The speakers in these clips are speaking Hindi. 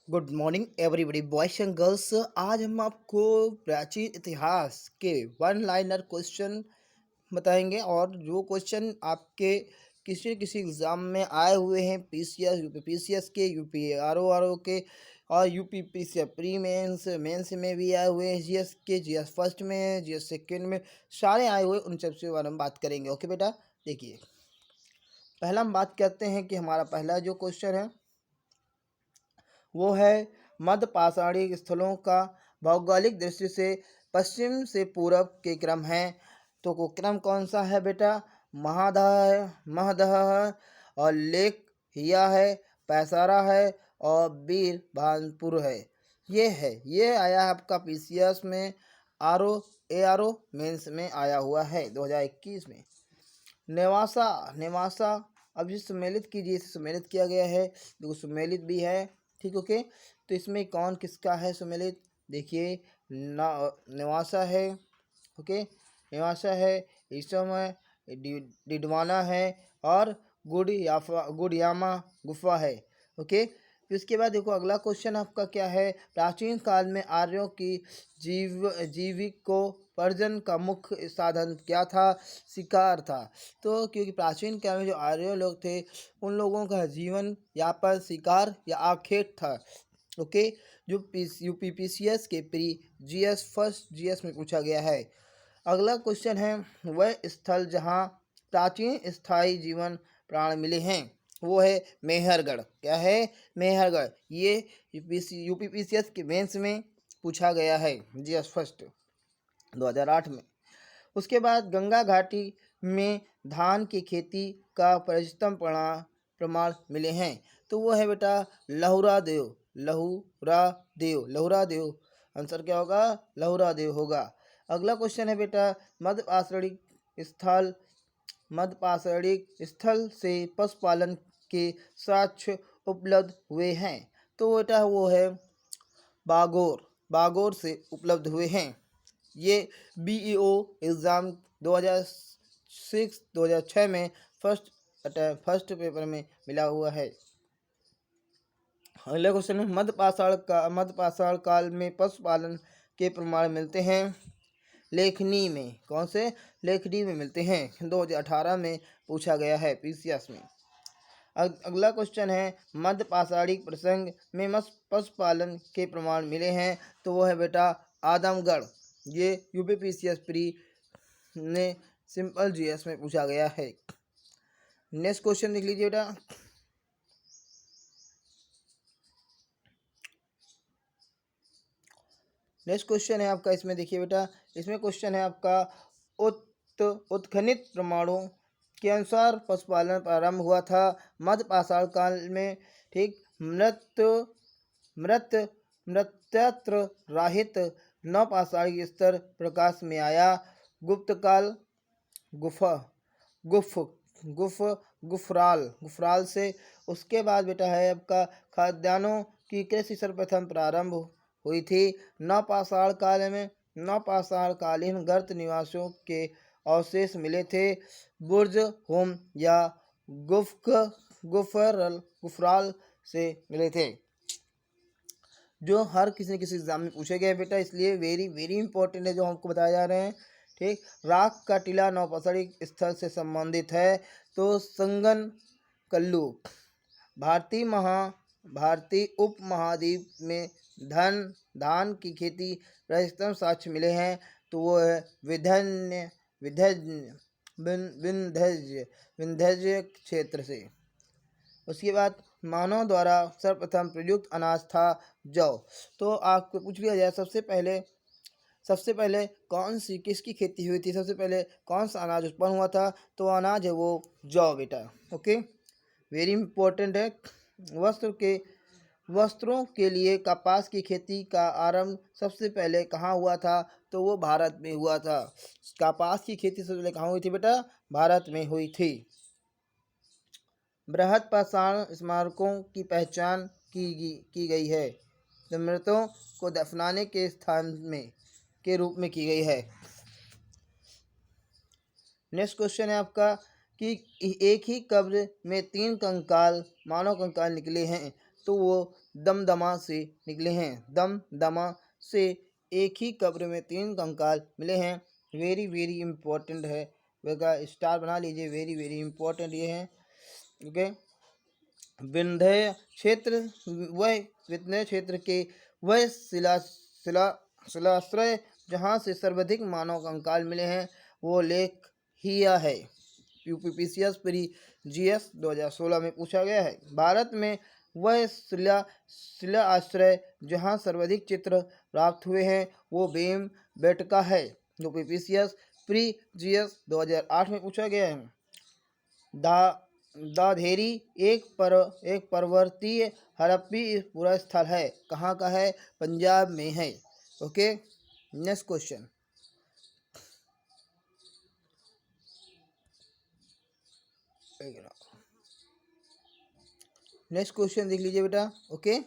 Good morning everybody boys and girls. आज हम आपको प्राचीन इतिहास के वन लाइनर क्वेश्चन बताएंगे और जो क्वेश्चन आपके किसी न किसी एग्ज़ाम में आए हुए हैं, पीसीएस यूपी पीसीएस के, यूपी आरओ के और UP PCS pre mains mains में भी आए हुए हैं, जीएस के, जीएस फर्स्ट में, जीएस सेकंड में, सारे आए हुए उन सब के बारे में बात करेंगे। ओके बेटा, देखिए पहला हम बात करते हैं कि हमारा पहला जो क्वेश्चन है वो है मध्य पाषाणी स्थलों का भौगोलिक दृष्टि से पश्चिम से पूरब के क्रम है। तो वो क्रम कौन सा है बेटा? महादह है, महदह है और लेक हिया है, पैसारा है और बीर भानपुर है। ये आया है आपका पीसीएस में, आरओ मेंस में आया हुआ है 2021 में। नेवासा नेवासा अब ये सम्मिलित कीजिए, इसे सम्मिलित किया गया है, देखो सम्मिलित भी है। ठीक, ओके। तो इसमें कौन किसका है सम्मिलित? देखिए नेवासा है, ओके, नेवासा है, ईसम है, डिडवाना है और गुड़यामा गुफा है। ओके। फिर उसके बाद देखो अगला क्वेश्चन आपका क्या है? प्राचीन काल में आर्यों की जीविकोपार्जन का मुख्य साधन क्या था? शिकार था। तो क्योंकि प्राचीन काल में जो आर्य लोग थे उन लोगों का जीवन यापन शिकार या आखेट था। ओके। जो यूपी पीसीएस के प्री जीएस फर्स्ट जीएस में पूछा गया है। अगला क्वेश्चन है वह स्थल जहाँ प्राचीन स्थायी जीवन प्राण मिले हैं, वो है मेहरगढ़। क्या है? मेहरगढ़। ये यूपी पीसीएस के मेंस में पूछा गया है, जीएस फर्स्ट 2008 में। उसके बाद गंगा घाटी में धान की खेती का प्रचतम प्रमाण मिले हैं, तो वो है बेटा लहुरा देव। लहुरा देव आंसर क्या होगा? लहुरा देव होगा। अगला क्वेश्चन है बेटा मध्य पाषाणिक स्थल से पशुपालन के साक्ष्य उपलब्ध हुए हैं, तो बेटा वो है बागोर से उपलब्ध हुए हैं। ये बीईओ एग्ज़ाम 2006 में फर्स्ट पेपर में मिला हुआ है। अगला क्वेश्चन है मध्य पाषाण काल में पशुपालन के प्रमाण मिलते हैं लेखनी में। कौन से? लेखनी में मिलते हैं, 2018 में पूछा गया है पीसीएस में। अगला क्वेश्चन है मध्य पाषाणिक प्रसंग में पशुपालन के प्रमाण मिले हैं, तो वो है बेटा आदमगढ़। ये यूपी पीसीएस प्री ने सिंपल जीएस में पूछा गया है। नेक्स्ट क्वेश्चन देख लीजिए बेटा। नेक्स्ट क्वेश्चन है आपका, इसमें देखिए बेटा, इसमें क्वेश्चन है आपका उत्खनित प्रमाणों के अनुसार पशुपालन प्रारंभ हुआ था मध्य पाषाण काल में। ठीक, मृत्यत्र राहित नवपाषाणिक स्तर प्रकाश में आया। गुप्त काल गुफराल से। उसके बाद बेटा है आपका खाद्यान्नों की कृषि सर्वप्रथम प्रारंभ हुई थी नवपाषाणकालीन गर्त निवासियों के अवशेष मिले थे। बुर्ज होम या गुफराल से मिले थे, जो हर किसी न किसी एग्जाम में पूछे गए बेटा, इसलिए वेरी वेरी इंपॉर्टेंट है जो हमको बताया जा रहे हैं। ठीक, राख का टीला नवपाषाणिक स्थल से संबंधित है, तो संगन कल्लू। भारतीय उपमहाद्वीप में धान की खेती प्रथम साक्ष्य मिले हैं, तो वो है विंध्य क्षेत्र से। उसके बाद मानव द्वारा सर्वप्रथम प्रयुक्त अनाज था जौ। तो आपको पूछ लिया जाए सबसे पहले किसकी खेती हुई थी, सबसे पहले कौन सा अनाज उत्पन्न हुआ था, तो अनाज है वो जौ बेटा। ओके, वेरी इंपॉर्टेंट है। वस्त्रों के लिए कपास की खेती का आरंभ सबसे पहले कहाँ हुआ था, तो वो भारत में हुआ था। कपास की खेती सबसे पहले कहाँ हुई थी बेटा? भारत में हुई थी। बृहद पाषाण स्मारकों की पहचान की गई है, जो मृतों को दफनाने के स्थान में के रूप में की गई है। नेक्स्ट क्वेश्चन है आपका कि एक ही कब्र में 3 कंकाल मानव कंकाल निकले हैं, तो वो दमदमा से निकले हैं। दमदमा से एक ही कब्र में 3 कंकाल मिले हैं। वेरी वेरी इंपॉर्टेंट है, वह स्टार बना लीजिए, वेरी वेरी इंपॉर्टेंट ये है। ओके, विंध्य क्षेत्र विंध्य क्षेत्र के वह शिलाश्रय जहाँ से सर्वाधिक मानव कंकाल मिले हैं वो लेख हिया है। यूपीपीसीएस प्री जीएस 2016 में पूछा गया है। भारत में वह शिला आश्रय जहाँ सर्वाधिक चित्र प्राप्त हुए हैं वो भीम बेटका है। यूपीपीसीएस प्री जीएस 2008 में पूछा गया है। दाधेरी एक पर्वतीय हड़प्पी पूरा स्थल है, कहाँ का है? पंजाब में है। Okay, next question. Next question देख लीजिए बेटा। ओके,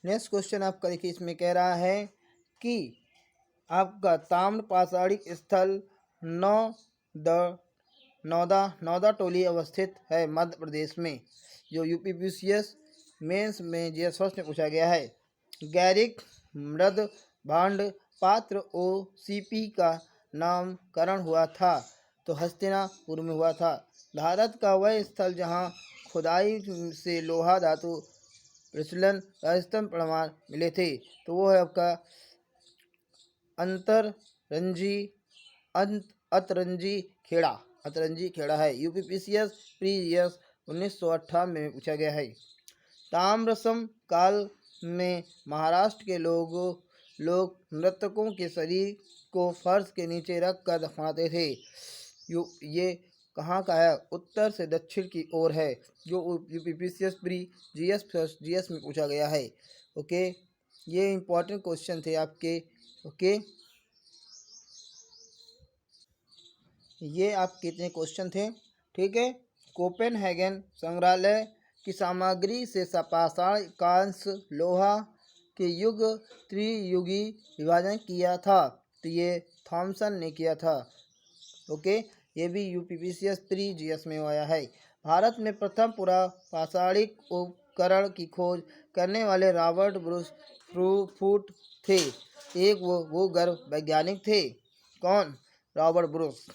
नेक्स्ट क्वेश्चन आपका देखिए, इसमें कह रहा है कि आपका ताम्र पाषाणिक स्थल नौदा टोली अवस्थित है मध्य प्रदेश में, जो यूपीपीसीएस मेंस में जीएस फर्स्ट में पूछा गया है। गैरिक मृद भांड पात्र ओसीपी का नामकरण हुआ था तो हस्तिनापुर में हुआ था। भारत का वह स्थल जहाँ खुदाई से लोहा धातु प्रचलन राजस्थान प्रमाण मिले थे तो वो है आपका अतरंजी खेड़ा है। यूपीपीसीएस प्री जीएस 1958 में पूछा गया है। ताम्रसम काल में महाराष्ट्र के लोग मृतकों के शरीर को फर्श के नीचे रख कर दफनाते थे। ये कहाँ का है? उत्तर से दक्षिण की ओर है, जो यूपीपीसीएस प्री जीएस में पूछा गया है। ओके, ये इंपॉर्टेंट क्वेश्चन थे आपके। ओके, ये आपके इतने क्वेश्चन थे, ठीक है। कोपेनहेगन संग्रहालय की सामग्री से पाषाण कांस लोहा के युग त्रियुगी विभाजन किया था, तो ये थॉमसन ने किया था। ओके, ये भी यूपीपीसीएस प्री जीएस में आया है। भारत में प्रथम पूरा पाषाणिक उपकरण की खोज करने वाले रॉबर्ट ब्रूस फूट थे। एक वो गर्भ वैज्ञानिक थे। कौन? Robert Bruce.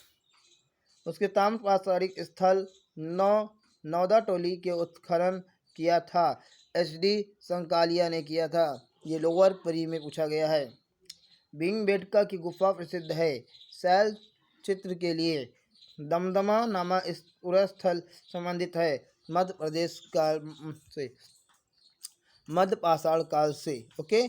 उसके ताम्र पाषाणिक स्थल नौदा टोली के उत्खनन किया था, एचडी संकालिया ने किया था। ये लोअर परी में पूछा गया है। भीमबेटका की गुफा प्रसिद्ध है शैल चित्र के लिए। दमदमा नामा इस पूरा स्थल संबंधित है मध्य प्रदेश काल से, मध्य पाषाण काल से। ओके,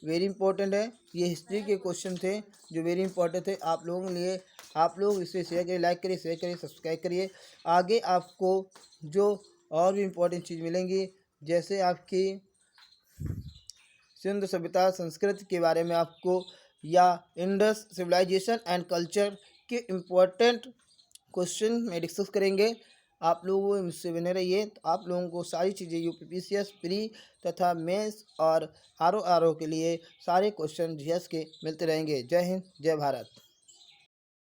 वेरी इंपॉर्टेंट है। ये हिस्ट्री के क्वेश्चन थे जो वेरी इंपॉर्टेंट थे आप लोगों के लिए। आप लोग इसे शेयर करिए, लाइक करिए, शेयर करिए, सब्सक्राइब करिए। आगे आपको जो और भी इम्पोर्टेंट चीज़ मिलेंगी, जैसे आपकी सिंधु सभ्यता संस्कृति के बारे में आपको, या इंडस सिविलाइजेशन एंड कल्चर के इम्पोर्टेंट क्वेश्चन में डिस्कस करेंगे। आप लोग मुझसे बने रहिए, तो आप लोगों को सारी चीज़ें यूपीपीसीएस प्री तथा मेंस और आरओ के लिए सारे क्वेश्चन जीएस के मिलते रहेंगे। जय हिंद, जय भारत।